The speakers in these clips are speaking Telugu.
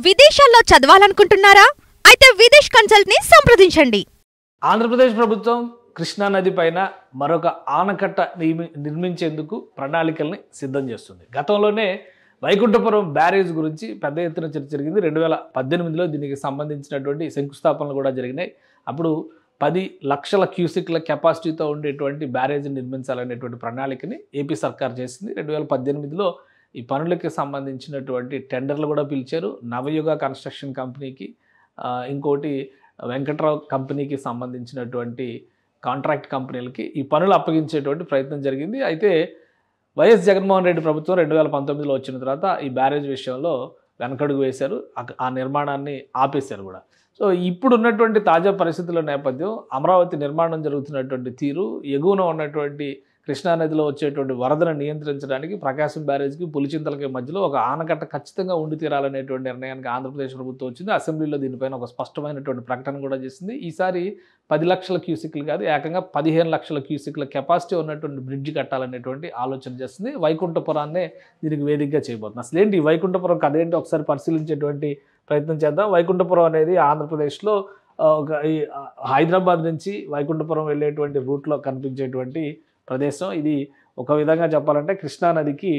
విదేశాల్లో చదవాలనుకుంటున్నారా? అయితే విదేశ్ కన్సల్ట్ ని సంప్రదించండి. ఆంధ్రప్రదేశ్ ప్రభుత్వం కృష్ణా నది పైన మరొక ఆనకట్ట నిర్మించేందుకు ప్రణాళికల్ని సిద్ధం చేస్తుంది. గతంలోనే వైకుంఠపురం బ్యారేజ్ గురించి పెద్ద ఎత్తున చర్చ జరిగింది. 2018లో దీనికి సంబంధించినటువంటి శంకుస్థాపనలు కూడా జరిగినాయి. అప్పుడు 10 లక్షల క్యూసిక్ల కెపాసిటీతో ఉండేటువంటి బ్యారేజ్ నిర్మించాలనేటువంటి ప్రణాళికని ఏపీ సర్కార్ చేసింది. 2018లో ఈ పనులకి సంబంధించినటువంటి టెండర్లు కూడా పిలిచారు. నవయుగ కన్స్ట్రక్షన్ కంపెనీకి, ఇంకోటి వెంకట్రావు కంపెనీకి సంబంధించినటువంటి కాంట్రాక్ట్ కంపెనీలకి ఈ పనులు అప్పగించేటువంటి ప్రయత్నం జరిగింది. అయితే వైఎస్ జగన్మోహన్ రెడ్డి ప్రభుత్వం 2019లో వచ్చిన తర్వాత ఈ బ్యారేజ్ విషయంలో వెనకడుగు వేశారు. ఆ నిర్మాణాన్ని ఆపేశారు కూడా. సో ఇప్పుడు ఉన్నటువంటి తాజా పరిస్థితుల నేపథ్యం, అమరావతి నిర్మాణం జరుగుతున్నటువంటి తీరు, ఎగువన ఉన్నటువంటి కృష్ణానదిలో వచ్చేటువంటి వరదను నియంత్రించడానికి ప్రకాశం బ్యారేజ్కి పులిచింతలకి మధ్యలో ఒక ఆనకట్ట ఖచ్చితంగా ఉండి తీరాలనేటువంటి నిర్ణయానికి ఆంధ్రప్రదేశ్ ప్రభుత్వం వచ్చింది. అసెంబ్లీలో దీనిపైన ఒక స్పష్టమైనటువంటి ప్రకటన కూడా చేసింది. ఈసారి 10 లక్షల క్యూసిక్లు కాదు, ఏకంగా 15 లక్షల క్యూసిక్ల కెపాసిటీ ఉన్నటువంటి బ్రిడ్జ్ కట్టాలనేటువంటి ఆలోచన చేస్తుంది. వైకుంఠపురాన్నే దీనికి వేదికగా చేయబోతుంది. అసలు ఏంటి వైకుంఠపురం కథ ఏంటి ఒకసారి పరిశీలించేటువంటి ప్రయత్నం చేద్దాం. వైకుంఠపురం అనేది ఆంధ్రప్రదేశ్లో ఒక హైదరాబాద్ నుంచి వైకుంఠపురం వెళ్ళేటువంటి రూట్లో కనిపించేటువంటి ప్రదేశం. ఇది ఒక విధంగా చెప్పాలంటే కృష్ణానదికి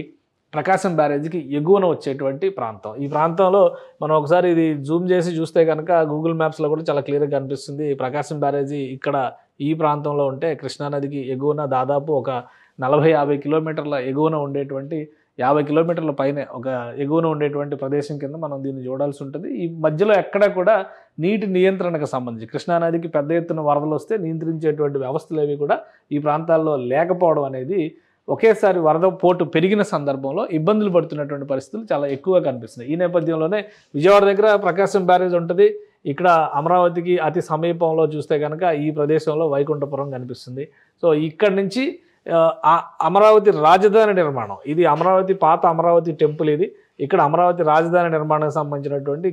ప్రకాశం బ్యారేజ్కి ఎగువన వచ్చేటువంటి ప్రాంతం. ఈ ప్రాంతంలో మనం ఒకసారి ఇది జూమ్ చేసి చూస్తే కనుక గూగుల్ మ్యాప్స్లో కూడా చాలా క్లియర్గా కనిపిస్తుంది. ప్రకాశం బ్యారేజీ ఇక్కడ ఈ ప్రాంతంలో ఉంటే కృష్ణానదికి ఎగువన దాదాపు ఒక 40-50 కిలోమీటర్ల ఎగువన ఉండేటువంటి 50 కిలోమీటర్ల పైనే ఒక ఎగువన ఉండేటువంటి ప్రదేశం కింద మనం దీన్ని చూడాల్సి ఉంటుంది. ఈ మధ్యలో ఎక్కడ కూడా నీటి నియంత్రణకు సంబంధించి కృష్ణానదికి పెద్ద ఎత్తున వరదలు వస్తే నియంత్రించేటువంటి వ్యవస్థలు ఏవి కూడా ఈ ప్రాంతాల్లో లేకపోవడం అనేది ఒకేసారి వరద పోటు పెరిగిన సందర్భంలో ఇబ్బందులు పడుతున్నటువంటి పరిస్థితులు చాలా ఎక్కువగా కనిపిస్తున్నాయి. ఈ నేపథ్యంలోనే విజయవాడ దగ్గర ప్రకాశం బ్యారేజ్ ఉంటుంది. ఇక్కడ అమరావతికి అతి సమీపంలో చూస్తే కనుక ఈ ప్రదేశంలో వైకుంఠపురం కనిపిస్తుంది. సో ఇక్కడి నుంచి అమరావతి రాజధాని నిర్మాణం, ఇది అమరావతి పాత అమరావతి టెంపుల్, ఇది ఇక్కడ అమరావతి రాజధాని నిర్మాణానికి సంబంధించినటువంటి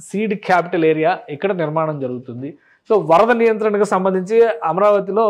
సీడ్ క్యాపిటల్ ఏరియా ఇక్కడ నిర్మాణం జరుగుతుంది. సో వరద నియంత్రణకు సంబంధించి అమరావతిలో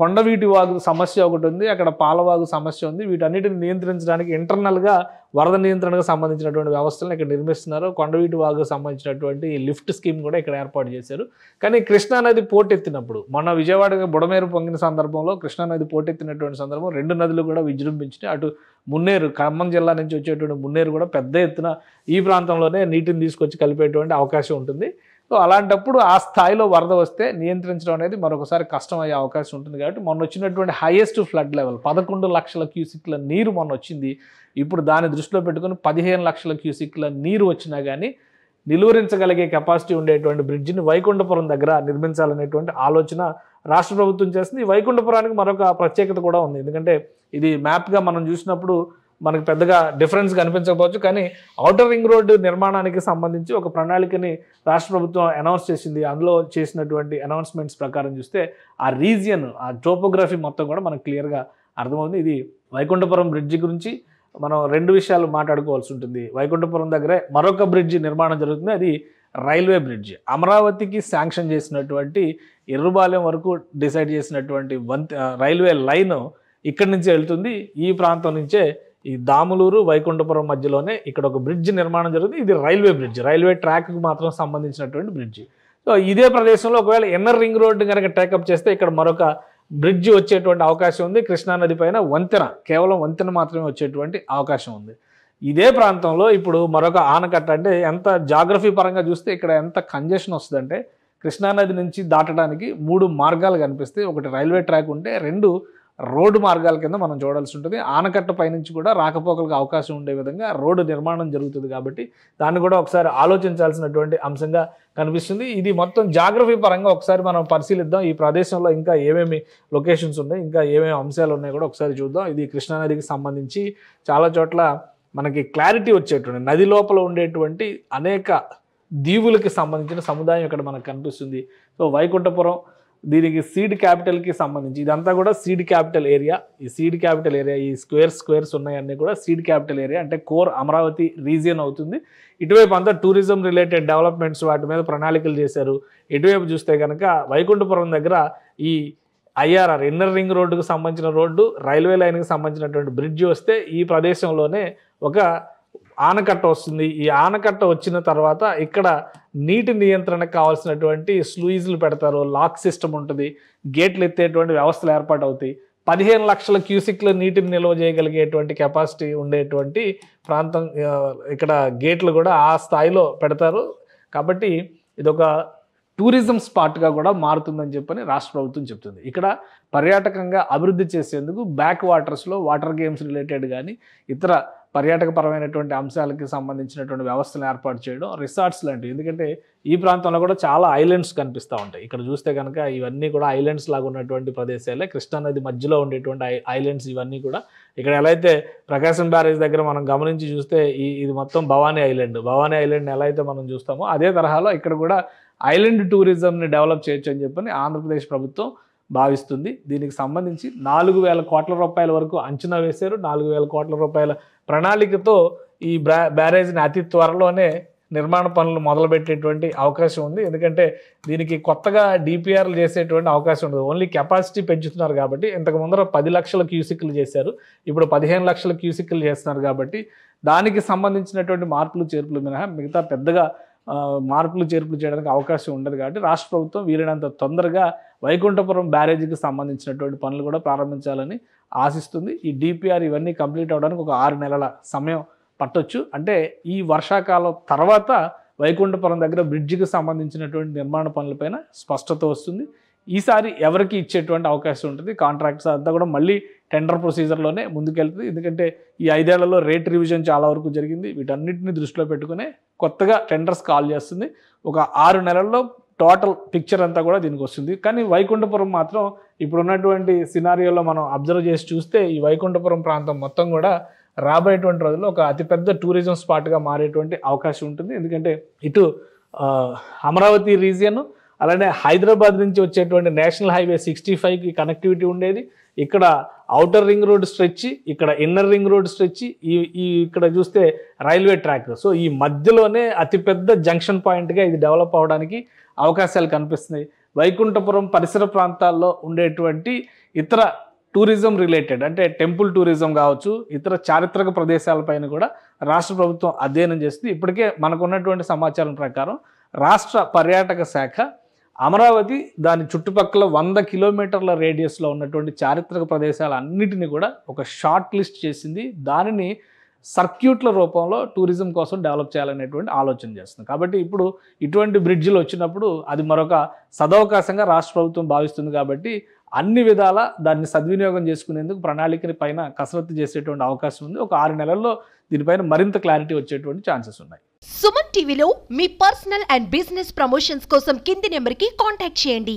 కొండవీటి వాగు సమస్య ఒకటి ఉంది, అక్కడ పాలవాగు సమస్య ఉంది. వీటన్నిటిని నియంత్రించడానికి ఇంటర్నల్గా వరద నియంత్రణకు సంబంధించినటువంటి వ్యవస్థలను ఇక్కడ నిర్మిస్తున్నారు. కొండవీటి వాగుకు సంబంధించినటువంటి లిఫ్ట్ స్కీమ్ కూడా ఇక్కడ ఏర్పాటు చేశారు. కానీ కృష్ణానది పోటెత్తినప్పుడు, మొన్న విజయవాడ బుడమేరు పొంగిన సందర్భంలో కృష్ణానది పోటెత్తినటువంటి సందర్భం 2 నదులు కూడా విజృంభించినాయి. అటు మున్నేరు, ఖమ్మం జిల్లా నుంచి వచ్చేటువంటి మున్నేరు కూడా పెద్ద ఎత్తున ఈ ప్రాంతంలోనే నీటిని తీసుకొచ్చి కలిపేటువంటి అవకాశం ఉంటుంది. సో అలాంటప్పుడు ఆ స్థాయిలో వరద వస్తే నియంత్రించడం అనేది మరొకసారి కష్టమయ్యే అవకాశం ఉంటుంది. కాబట్టి మొన్న వచ్చినటువంటి హైయెస్ట్ ఫ్లడ్ లెవెల్ 11 లక్షల క్యూసిక్ల నీరు మొన్న వచ్చింది. ఇప్పుడు దాన్ని దృష్టిలో పెట్టుకుని 15 లక్షల క్యూసిక్ల నీరు వచ్చినా కానీ నిలువరించగలిగే కెపాసిటీ ఉండేటువంటి బ్రిడ్జిని వైకుంఠపురం దగ్గర నిర్మించాలనేటువంటి ఆలోచన రాష్ట్ర ప్రభుత్వం చేస్తుంది. ఈ వైకుంఠపురానికి మరొక ప్రత్యేకత కూడా ఉంది. ఎందుకంటే ఇది మ్యాప్గా మనం చూసినప్పుడు మనకు పెద్దగా డిఫరెన్స్ కనిపించకపోవచ్చు, కానీ ఔటర్ రింగ్ రోడ్డు నిర్మాణానికి సంబంధించి ఒక ప్రణాళికని రాష్ట్ర ప్రభుత్వం అనౌన్స్ చేసింది. అందులో చేసినటువంటి అనౌన్స్మెంట్స్ ప్రకారం చూస్తే ఆ రీజియన్, ఆ టోపోగ్రఫీ మొత్తం కూడా మనకు క్లియర్గా అర్థమవుతుంది. ఇది వైకుంఠపురం బ్రిడ్జి గురించి మనం 2 విషయాలు మాట్లాడుకోవాల్సి ఉంటుంది. వైకుంఠపురం దగ్గరే మరొక బ్రిడ్జి నిర్మాణం జరుగుతుంది, అది రైల్వే బ్రిడ్జ్. అమరావతికి శాంక్షన్ చేసినటువంటి ఎర్రుబాలెం వరకు డిసైడ్ చేసినటువంటి రైల్వే లైన్ ఇక్కడి నుంచి వెళ్తుంది. ఈ ప్రాంతం నుంచే ఈ దాములూరు వైకుంఠపురం మధ్యలోనే ఇక్కడ ఒక బ్రిడ్జ్ నిర్మాణం జరుగుతుంది. ఇది రైల్వే బ్రిడ్జ్, రైల్వే ట్రాక్కి మాత్రం సంబంధించినటువంటి బ్రిడ్జ్. సో ఇదే ప్రదేశంలో ఒకవేళ ఇన్నర్ రింగ్ రోడ్డు కనుక టేకప్ చేస్తే ఇక్కడ మరొక బ్రిడ్జ్ వచ్చేటువంటి అవకాశం ఉంది. కృష్ణానది పైన వంతెన, కేవలం వంతెన మాత్రమే వచ్చేటువంటి అవకాశం ఉంది. ఇదే ప్రాంతంలో ఇప్పుడు మరొక ఆనకట్ట, అంటే ఎంత జాగ్రఫీ పరంగా చూస్తే ఇక్కడ ఎంత కంజెషన్ వస్తుందంటే కృష్ణానది నుంచి దాటడానికి 3 మార్గాలు కనిపిస్తాయి. ఒకటి రైల్వే ట్రాక్ ఉంటే 2 రోడ్డు మార్గాల కింద మనం చూడాల్సి ఉంటుంది. ఆనకట్ట పైనుంచి కూడా రాకపోకలకు అవకాశం ఉండే విధంగా రోడ్డు నిర్మాణం జరుగుతుంది. కాబట్టి దాన్ని కూడా ఒకసారి ఆలోచించాల్సినటువంటి అంశంగా కనిపిస్తుంది. ఇది మొత్తం జాగ్రఫీ పరంగా ఒకసారి మనం పరిశీలిద్దాం. ఈ ప్రదేశంలో ఇంకా ఏమేమి లొకేషన్స్ ఉన్నాయి, ఇంకా ఏమేమి అంశాలు ఉన్నాయి కూడా ఒకసారి చూద్దాం. ఇది కృష్ణానదికి సంబంధించి చాలా చోట్ల మనకి క్లారిటీ వచ్చేటువంటి, నది లోపల ఉండేటువంటి అనేక దీవులకి సంబంధించిన సముదాయం ఇక్కడ మనకు కనిపిస్తుంది. సో వైకుంఠపురం దీనికి సీడ్ క్యాపిటల్కి సంబంధించి ఇదంతా కూడా సీడ్ క్యాపిటల్ ఏరియా. ఈ సీడ్ క్యాపిటల్ ఏరియా, ఈ స్క్వేర్స్ ఉన్నాయన్నీ కూడా సీడ్ క్యాపిటల్ ఏరియా, అంటే కోర్ అమరావతి రీజియన్ అవుతుంది. ఇటువైపు అంతా టూరిజం రిలేటెడ్ డెవలప్మెంట్స్ వాటి మీద ప్రణాళికలు చేశారు. ఇటువైపు చూస్తే కనుక వైకుంఠపురం దగ్గర ఈ ఐఆర్ఆర్, ఇన్నర్ రింగ్ రోడ్డుకు సంబంధించిన రోడ్డు, రైల్వే లైన్కి సంబంధించినటువంటి బ్రిడ్జ్ వస్తే ఈ ప్రదేశంలోనే ఒక ఆనకట్ట వస్తుంది. ఈ ఆనకట్ట వచ్చిన తర్వాత ఇక్కడ నీటి నియంత్రణకు కావాల్సినటువంటి స్లూయిజ్లు పెడతారు, లాక్ సిస్టమ్ ఉంటుంది, గేట్లు ఎత్తేటువంటి వ్యవస్థలు ఏర్పాటు అవుతాయి. 15 లక్షల క్యూసిక్ల నీటిని నిల్వ చేయగలిగేటువంటి కెపాసిటీ ఉండేటువంటి ప్రాంతం ఇక్కడ గేట్లు కూడా ఆ స్థాయిలో పెడతారు. కాబట్టి ఇదొక టూరిజం స్పాట్గా కూడా మారుతుందని చెప్పని రాష్ట్ర ప్రభుత్వం చెప్తుంది. ఇక్కడ పర్యాటకంగా అభివృద్ధి చేసేందుకు బ్యాక్ వాటర్స్లో వాటర్ గేమ్స్ రిలేటెడ్ కానీ ఇతర పర్యాటకపరమైనటువంటి అంశాలకి సంబంధించినటువంటి వ్యవస్థను ఏర్పాటు చేయడం, రిసార్ట్స్ లాంటివి. ఎందుకంటే ఈ ప్రాంతంలో కూడా చాలా ఐలాండ్స్ కనిపిస్తూ ఉంటాయి. ఇక్కడ చూస్తే కనుక ఇవన్నీ కూడా ఐలాండ్స్ లాగా ఉన్నటువంటి ప్రదేశాలే. కృష్ణానది మధ్యలో ఉండేటువంటి ఐలాండ్స్ ఇవన్నీ కూడా. ఇక్కడ ఎలా అయితే ప్రకాశం బ్యారేజ్ దగ్గర మనం గమనించి చూస్తే ఇది మొత్తం భవానీ ఐలాండ్. భవానీ ఐలాండ్ ఎలా అయితే మనం చూస్తామో అదే తరహాలో ఇక్కడ కూడా ఐలాండ్ టూరిజంని డెవలప్ చేయొచ్చు అని చెప్పని ఆంధ్రప్రదేశ్ ప్రభుత్వం భావిస్తుంది. దీనికి సంబంధించి 4,000 కోట్ల రూపాయల వరకు అంచనా వేశారు. 4,000 కోట్ల రూపాయల ప్రణాళికతో ఈ బ్యారేజ్ని అతి త్వరలోనే నిర్మాణ పనులు మొదలుపెట్టేటువంటి అవకాశం ఉంది. ఎందుకంటే దీనికి కొత్తగా డిపిఆర్లు చేసేటువంటి అవకాశం ఉండదు. ఓన్లీ కెపాసిటీ పెంచుతున్నారు కాబట్టి. ఇంతకు ముందర 10 లక్షల క్యూసిక్లు చేశారు, ఇప్పుడు 15 లక్షల క్యూసిక్లు చేస్తున్నారు. కాబట్టి దానికి సంబంధించినటువంటి మార్పులు చేర్పులు మినహా మిగతా పెద్దగా మార్పులు చేర్పులు చేయడానికి అవకాశం ఉండదు. కాబట్టి రాష్ట్ర ప్రభుత్వం వీలైనంత తొందరగా వైకుంఠపురం బ్యారేజీకి సంబంధించినటువంటి పనులు కూడా ప్రారంభించాలని ఆశిస్తుంది. ఈ డిపిఆర్ ఇవన్నీ కంప్లీట్ అవ్వడానికి ఒక 6 నెలల సమయం పట్టొచ్చు. అంటే ఈ వర్షాకాలం తర్వాత వైకుంఠపురం దగ్గర బ్రిడ్జికి సంబంధించినటువంటి నిర్మాణ పనులపైన స్పష్టత వస్తుంది. ఈసారి ఎవరికి ఇచ్చేటువంటి అవకాశం ఉంటుంది, కాంట్రాక్ట్స్ అంతా కూడా మళ్ళీ టెండర్ ప్రొసీజర్లోనే ముందుకెళ్తుంది. ఎందుకంటే ఈ 5 ఏళ్లలో రేట్ రివిజన్ చాలా వరకు జరిగింది. వీటన్నిటిని దృష్టిలో పెట్టుకునే కొత్తగా టెండర్స్ కాల్ చేస్తుంది. ఒక 6 నెలల్లో టోటల్ పిక్చర్ అంతా కూడా దీనికి వస్తుంది. కానీ వైకుంఠపురం మాత్రం ఇప్పుడున్నటువంటి సినారియోలో మనం అబ్జర్వ్ చేసి చూస్తే ఈ వైకుంఠపురం ప్రాంతం మొత్తం కూడా రాబోయేటువంటి రోజుల్లో ఒక అతిపెద్ద టూరిజం స్పాట్గా మారేటువంటి అవకాశం ఉంటుంది. ఎందుకంటే ఇటు అమరావతి రీజియన్, అలానే హైదరాబాద్ నుంచి వచ్చేటువంటి నేషనల్ హైవే 65కి కనెక్టివిటీ ఉండేది. ఇక్కడ ఔటర్ రింగ్ రోడ్ స్ట్రెచ్, ఇక్కడ ఇన్నర్ రింగ్ రోడ్ స్ట్రెచ్, ఇక్కడ చూస్తే రైల్వే ట్రాక్. సో ఈ మధ్యలోనే అతిపెద్ద జంక్షన్ పాయింట్గా ఇది డెవలప్ అవడానికి అవకాశాలు కనిపిస్తున్నాయి. వైకుంఠపురం పరిసర ప్రాంతాల్లో ఉండేటువంటి ఇతర టూరిజం రిలేటెడ్ అంటే టెంపుల్ టూరిజం కావచ్చు, ఇతర చారిత్రక ప్రదేశాలపైన కూడా రాష్ట్ర ప్రభుత్వం అధ్యయనం చేస్తుంది. ఇప్పటికే మనకున్నటువంటి సమాచారం ప్రకారం రాష్ట్ర పర్యాటక శాఖ అమరావతి దాని చుట్టుపక్కల 100 కిలోమీటర్ల రేడియస్లో ఉన్నటువంటి చారిత్రక ప్రదేశాలన్నిటిని కూడా ఒక షార్ట్ లిస్ట్ చేసింది. దానిని సర్క్యూట్ల రూపంలో టూరిజం కోసం డెవలప్ చేయాలనేటువంటి ఆలోచన చేస్తుంది. కాబట్టి ఇప్పుడు ఇటువంటి బ్రిడ్జిలు వచ్చినప్పుడు అది మరొక సదవకాశంగా రాష్ట్ర ప్రభుత్వం భావిస్తుంది. కాబట్టి అన్ని విధాలా దాన్ని సద్వినియోగం చేసుకునేందుకు ప్రణాళికని పైన కసరత్తు చేసేటువంటి అవకాశం ఉంది. ఒక 6 నెలల్లో దీనిపైన మరింత క్లారిటీ వచ్చేటువంటి ఛాన్సెస్ ఉన్నాయి. సుమన్ టీవీలో మీ పర్సనల్ అండ్ బిజినెస్ ప్రమోషన్స్ కోసం కింది నెంబర్కి కాంటాక్ట్ చేయండి.